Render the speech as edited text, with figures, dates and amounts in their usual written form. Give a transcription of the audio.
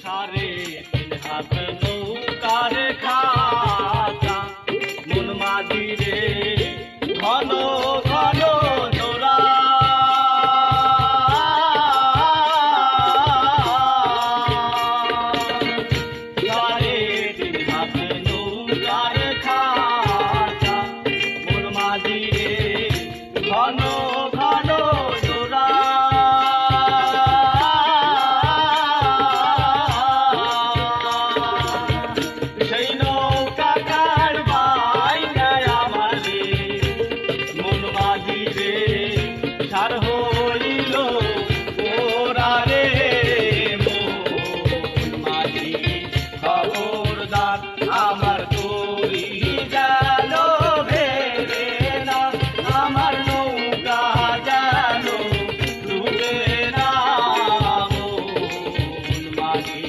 সাড়ে তিন হাত নৌকার খাঁচা মন মাঝি রে ঘন ঘন জোড়া সাড়ে তিন হাত নৌকার খাঁচা মন মাঝি রে ঘন ঘন জোড়া সেই নৌকা কারবাই নাই আমারে মন মাঝি রে সার হইল ওরা রে মন মাঝি খবরদার আমার তরি গেল ভেবে না আমার নৌকা যেন ডুবে না মন মাঝি